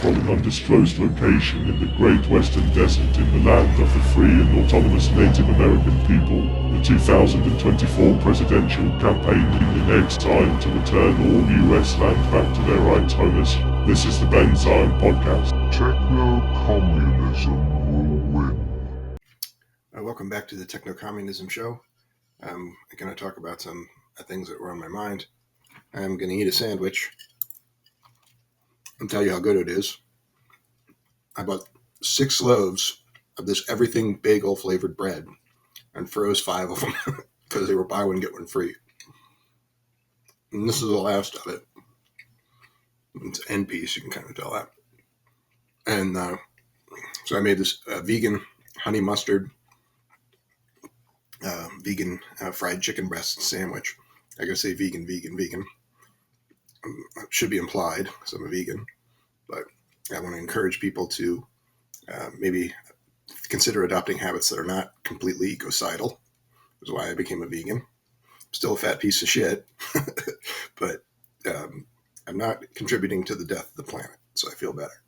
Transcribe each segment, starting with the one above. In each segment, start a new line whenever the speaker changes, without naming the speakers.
from an undisclosed location in the Great Western Desert in the land of the free and autonomous Native American people. The 2024 presidential campaign in it's time to return all US land back to their right's owners. This is the Ben Zion Podcast.
Techno-communism will win.
Welcome back to the Techno-Communism Show. I'm going to talk about some things that were on my mind. I'm going to eat a sandwich and tell you how good it is. I bought 6 loaves of this everything bagel flavored bread and froze 5 of them because they were buy one, get one free. And this is the last of it. It's an end piece, you can kind of tell that. And so I made this vegan honey mustard, vegan fried chicken breast sandwich. I gotta say vegan. It should be implied because I'm a vegan, but I want to encourage people to maybe consider adopting habits that are not completely ecocidal. That's why I became a vegan. Still a fat piece of shit, but I'm not contributing to the death of the planet, so I feel better.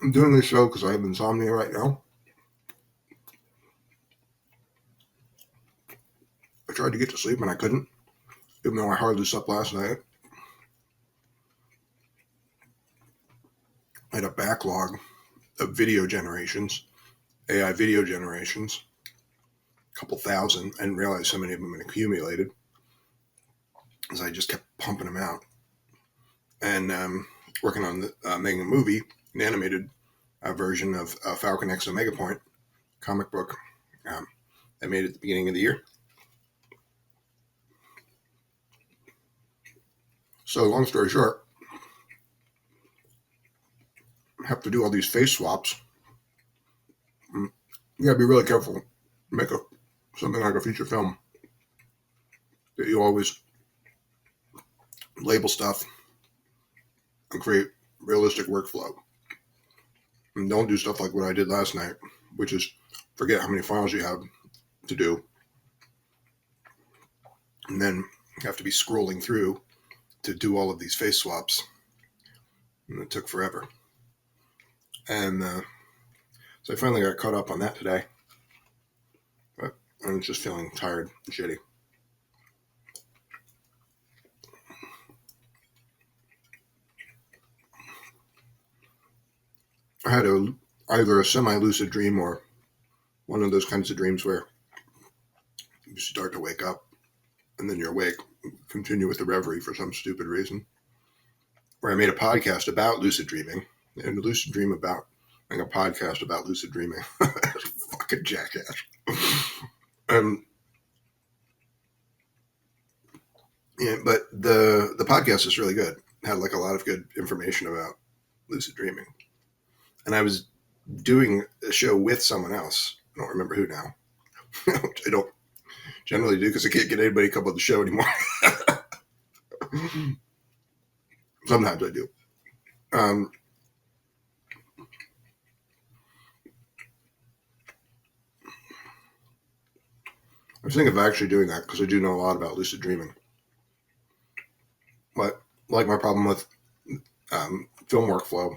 I'm doing this show because I have insomnia right now. I tried to get to sleep and I couldn't, even though I hardly slept last night. I had a backlog of video generations, AI video generations, a couple thousand, and realized how many of them had accumulated as I just kept pumping them out. And working on making a movie, an animated version of Falcon X Omega Point comic book I made at the beginning of the year. So long story short, I have to do all these face swaps. You gotta be really careful. Make something like a feature film that you always label stuff and create realistic workflow. And don't do stuff like what I did last night, which is forget how many files you have to do. And then you have to be scrolling through to do all of these face swaps. And it took forever. And so I finally got caught up on that today. But I'm just feeling tired and shitty. I had either a semi-lucid dream or one of those kinds of dreams where you start to wake up and then you're awake, continue with the reverie for some stupid reason. Where I made a podcast about lucid dreaming and a lucid dream about making a podcast about lucid dreaming. Fucking jackass. Yeah, but the podcast is really good. It had like a lot of good information about lucid dreaming. And I was doing a show with someone else. I don't remember who now. Which I don't generally do because I can't get anybody to come on the show anymore. Sometimes I do. I was thinking of actually doing that because I do know a lot about lucid dreaming. But like my problem with film workflow,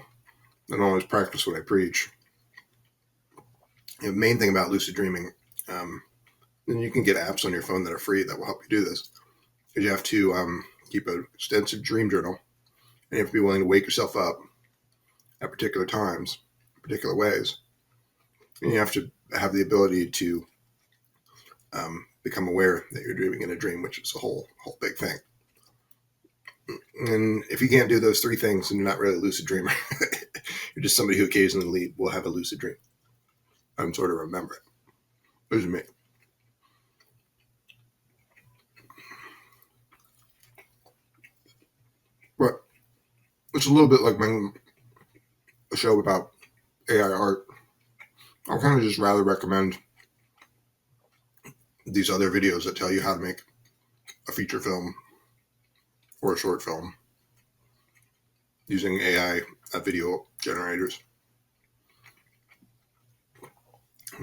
I don't always practice what I preach. The main thing about lucid dreaming, and you can get apps on your phone that are free that will help you do this, is you have to keep an extensive dream journal, and you have to be willing to wake yourself up at particular times, particular ways, and you have to have the ability to become aware that you're dreaming in a dream, which is a whole big thing. And if you can't do those 3 things, then you're not really a lucid dreamer. You're just somebody who occasionally will have a lucid dream and sort of remember it. This is me. But it's a little bit like making a show about AI art. I'll kind of just rather recommend these other videos that tell you how to make a feature film or a short film using AI video generators.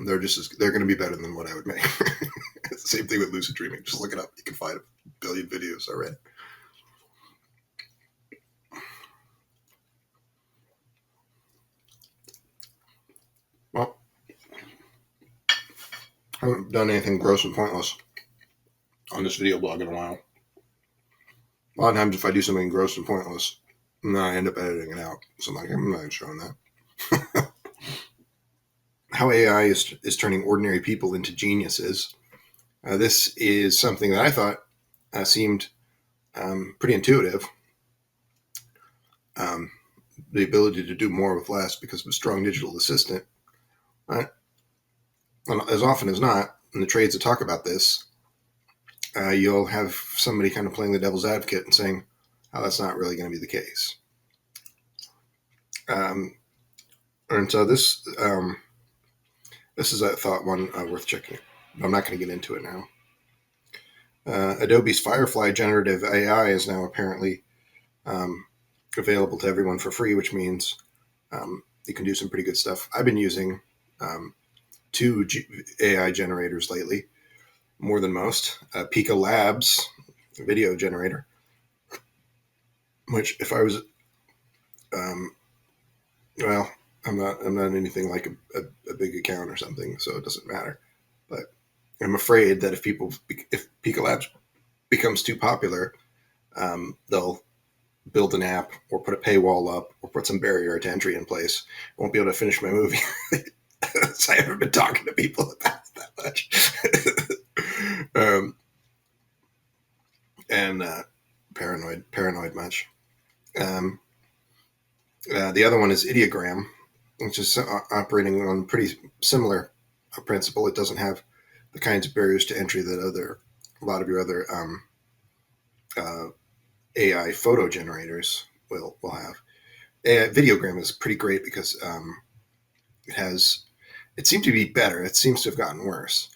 They're going to be better than what I would make. Same thing with lucid dreaming. Just look it up. You can find a billion videos already. Well, I haven't done anything gross and pointless on this video blog in a while. A lot of times if I do something gross and pointless, then I end up editing it out. So I'm like, I'm not showing that. How AI is turning ordinary people into geniuses. This is something that I thought seemed pretty intuitive. The ability to do more with less because of a strong digital assistant. Right? As often as not, in the trades that talk about this, you'll have somebody kind of playing the devil's advocate and saying, "Oh, that's not really going to be the case." And so this is, I thought, one worth checking. I'm not going to get into it now. Adobe's Firefly generative AI is now apparently available to everyone for free, which means you can do some pretty good stuff. I've been using two AI generators lately, more than most. Pico Labs, a video generator, which if I was, well, I'm not anything like a big account or something, so it doesn't matter. But I'm afraid that if Pico Labs becomes too popular, they'll build an app or put a paywall up or put some barrier to entry in place. I won't be able to finish my movie. So I haven't been talking to people about it that much. And paranoid much. The other one is Ideogram, which is operating on pretty similar principle. It doesn't have the kinds of barriers to entry that a lot of your other AI photo generators will have. Videogram is pretty great because it seemed to be better. It seems to have gotten worse.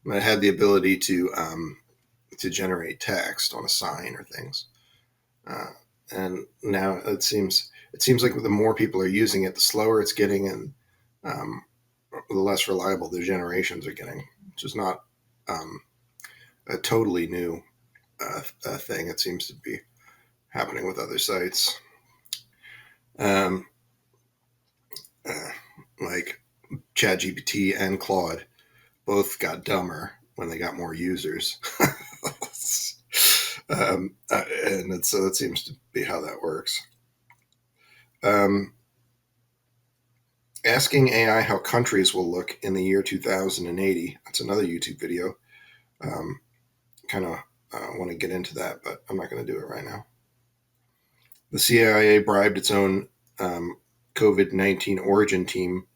It had the ability to generate text on a sign or things, and now it seems like the more people are using it, the slower it's getting, and the less reliable the generations are getting, which is not a totally new thing. It seems to be happening with other sites, like ChatGPT and Claude both got dumber when they got more users. And so that seems to be how that works. Asking AI how countries will look in the year 2080. That's another YouTube video. Kind of want to get into that, but I'm not going to do it right now. The CIA bribed its own COVID-19 origin team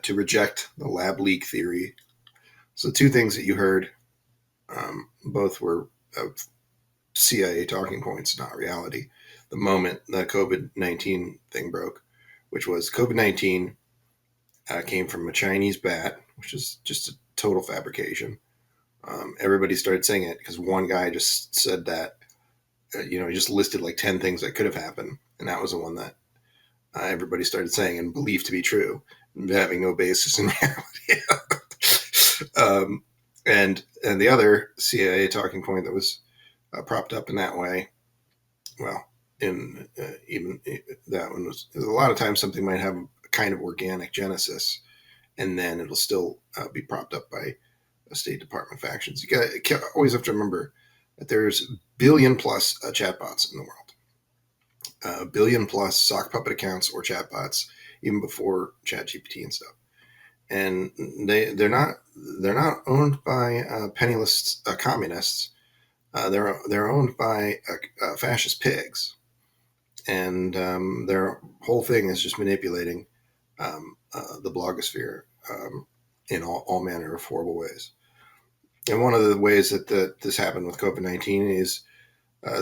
to reject the lab leak theory. So two things that you heard, both were CIA talking points, not reality. The moment the COVID-19 thing broke, which was COVID-19 came from a Chinese bat, which is just a total fabrication. Everybody started saying it because one guy just said that, he just listed like 10 things that could have happened. And that was the one that everybody started saying and believed to be true, having no basis in reality. And the other CIA talking point that was propped up in that way, well, even that one was, a lot of times something might have a kind of organic genesis, and then it'll still be propped up by State Department factions. You always have to remember that there's billion plus chatbots in the world, billion plus sock puppet accounts or chatbots, even before ChatGPT and stuff. And they're not owned by penniless communists. They're owned by fascist pigs, and their whole thing is just manipulating the blogosphere in all manner of horrible ways. And one of the ways that this happened with COVID-19 is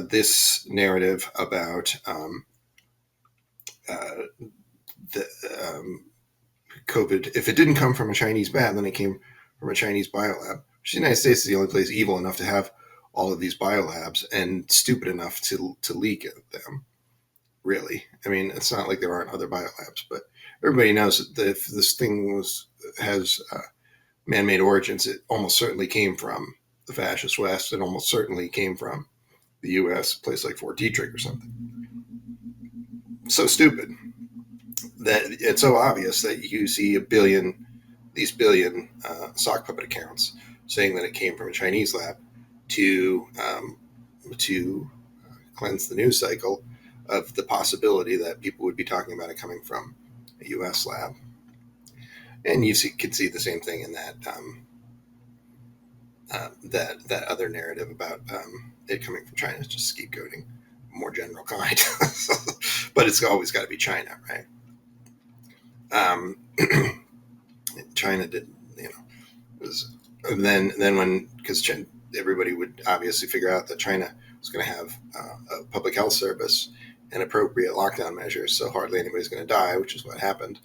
this narrative about COVID. If it didn't come from a Chinese bat, then it came from a Chinese biolab. The United States is the only place evil enough to have all of these biolabs and stupid enough to leak them. Really, I mean, it's not like there aren't other biolabs, but everybody knows that if this thing man-made origins, it almost certainly came from the fascist West. It almost certainly came from the U.S., a place like Fort Detrick or something. So stupid that it's so obvious that you see these billion sock puppet accounts saying that it came from a Chinese lab to cleanse the news cycle of the possibility that people would be talking about it coming from a U.S. lab. And you could see the same thing in that that other narrative about it coming from China. It's just scapegoating, more general kind. But it's always got to be China, right? China did, then when, because everybody would obviously figure out that China was going to have a public health service and appropriate lockdown measures, so hardly anybody's going to die, which is what happened.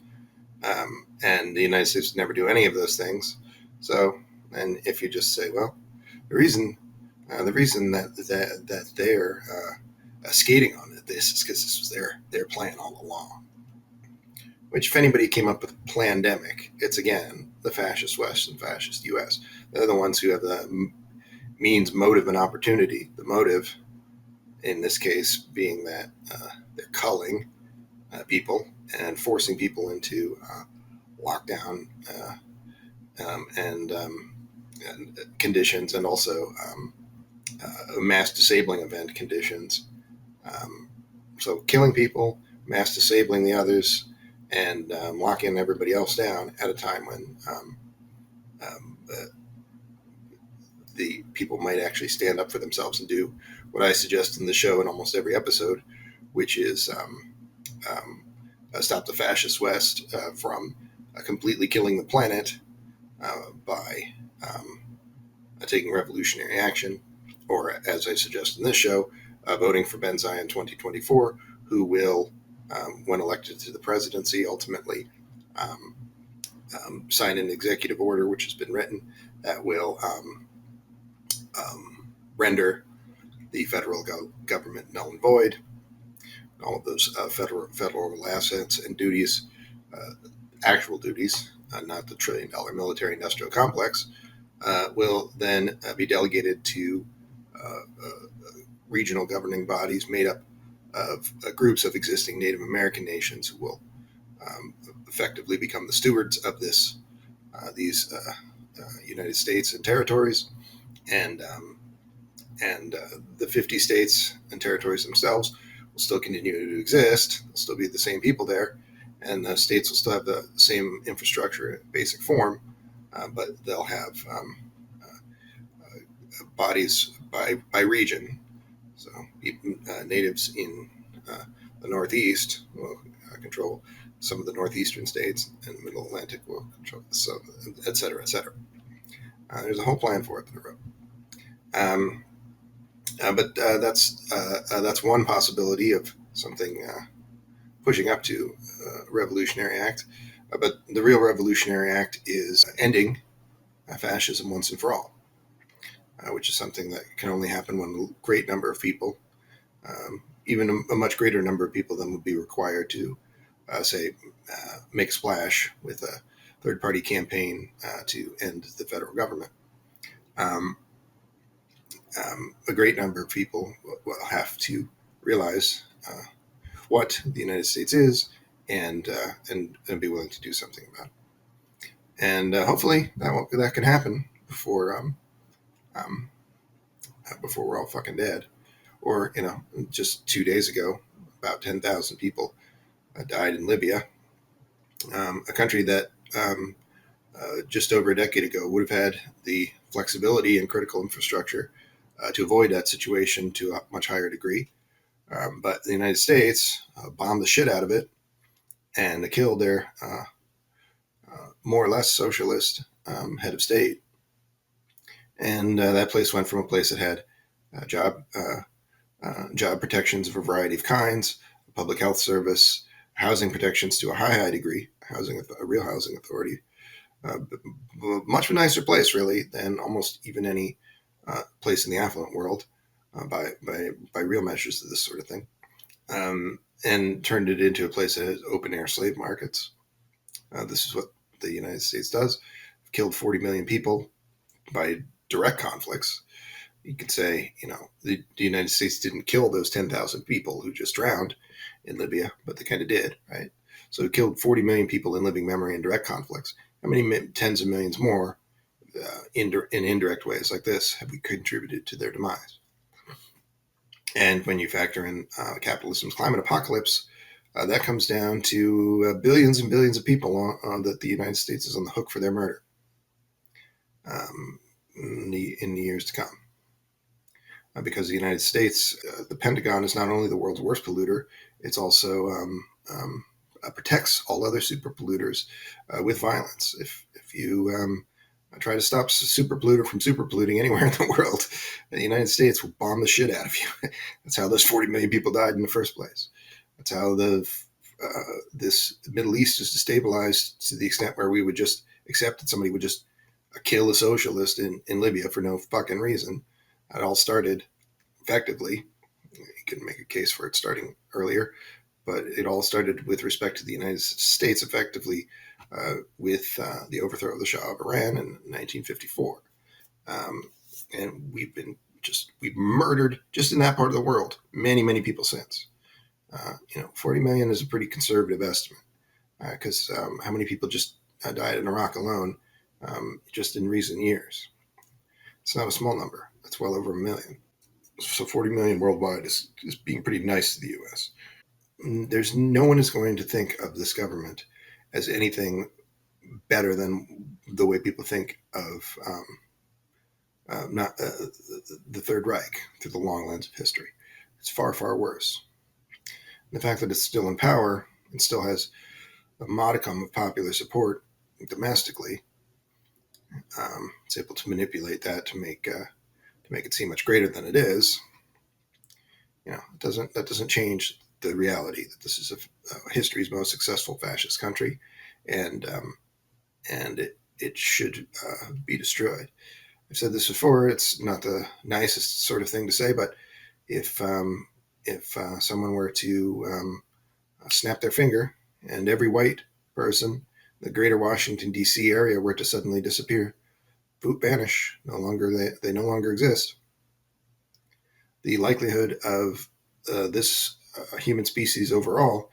And the United States would never do any of those things. So, and if you just say, well, the reason that they're skating on this is because this was their plan all along. Which, if anybody came up with a pandemic, it's again the fascist West and fascist U.S. They're the ones who have the means, motive, and opportunity. The motive, in this case, being that they're culling people and forcing people into lockdown and conditions, and also mass disabling event conditions. So killing people, mass disabling the others, and locking everybody else down at a time when the people might actually stand up for themselves and do what I suggest in the show in almost every episode, which is stop the fascist West from completely killing the planet by taking revolutionary action, or, as I suggest in this show, voting for Benzai in 2024, who will, when elected to the presidency, ultimately sign an executive order, which has been written, that will render the federal government null and void. All of those federal assets and duties, actual duties, not the $1 trillion military-industrial complex, will then be delegated to regional governing bodies made up of groups of existing Native American nations who will effectively become the stewards of these United States and territories, and the 50 states and territories themselves will still continue to exist. There'll still be the same people there, and the states will still have the same infrastructure in basic form, but they'll have bodies by region. So natives in the Northeast will control some of the northeastern states, and the Middle Atlantic will control some, et cetera, et cetera. There's a whole plan for it that I wrote. But that's one possibility of something pushing up to a revolutionary act. But the real revolutionary act is ending fascism once and for all, which is something that can only happen when a great number of people, even a much greater number of people than would be required to, make a splash with a third-party campaign to end the federal government. A great number of people will have to realize what the United States is, and be willing to do something about it. And hopefully that can happen before we're all fucking dead. Or, just 2 days ago, about 10,000 people died in Libya, a country that just over a decade ago would have had the flexibility and critical infrastructure to avoid that situation to a much higher degree. But the United States bombed the shit out of it and killed their more or less socialist head of state. And that place went from a place that had job protections of a variety of kinds, a public health service, housing protections to a high degree, a real housing authority, much of a nicer place, really, than almost even any place in the affluent world by real measures of this sort of thing, and turned it into a place that has open air slave markets. This is what the United States does. killed 40 million people by direct conflicts. You could say, the United States didn't kill those 10,000 people who just drowned in Libya, but they kind of did, right? So it killed 40 million people in living memory and direct conflicts. How many tens of millions more in indirect ways like this have we contributed to their demise? And when you factor in capitalism's climate apocalypse, that comes down to billions and billions of people that the United States is on the hook for their murder in the years to come. Because the United States, the Pentagon is not only the world's worst polluter, it's also protects all other super polluters with violence. If you try to stop a super polluter from super polluting anywhere in the world, the United States will bomb the shit out of you. That's how those 40 million people died in the first place. That's how this Middle East is destabilized to the extent where we would just accept that somebody would just kill a socialist in Libya for no fucking reason. It all started effectively. You can make a case for it starting earlier, but it all started with respect to the United States effectively with the overthrow of the Shah of Iran in 1954. And we've murdered just in that part of the world many, many people since. 40 million is a pretty conservative estimate because how many people just died in Iraq alone just in recent years? It's not a small number. It's well over 1 million. So 40 million worldwide is being pretty nice to the U.S. There's no one is going to think of this government as anything better than the way people think of the Third Reich through the long lens of history. It's far, far worse. And the fact that it's still in power and still has a modicum of popular support domestically, it's able to manipulate that to make it seem much greater than it is. That doesn't change the reality that this is history's most successful fascist country, and it should be destroyed. I've said this before. It's not the nicest sort of thing to say, but if someone were to snap their finger and every white person in the greater Washington, D.C. area were to suddenly disappear, boot, vanish, they no longer exist, the likelihood of this human species overall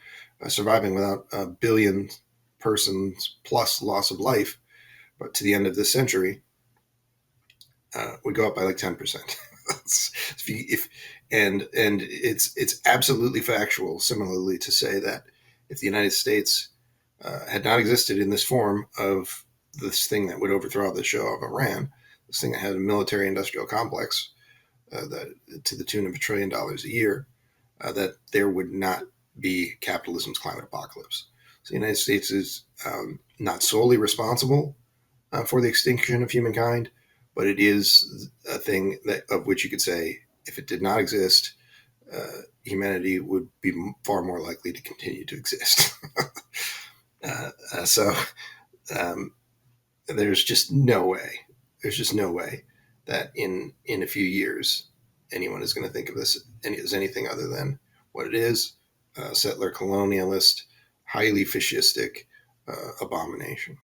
surviving without a billion persons plus loss of life, but to the end of this century, would go up by like 10%. And it's absolutely factual, similarly, to say that if the United States had not existed in this form of this thing that would overthrow the Shah of Iran, this thing that had a military-industrial complex that to the tune of $1 trillion a year, that there would not be capitalism's climate apocalypse. So the United States is not solely responsible for the extinction of humankind, but it is a thing of which you could say, if it did not exist, humanity would be far more likely to continue to exist. So there's just no way. There's just no way that in a few years anyone is going to think of this as anything other than what it is: settler colonialist, highly fascistic abomination.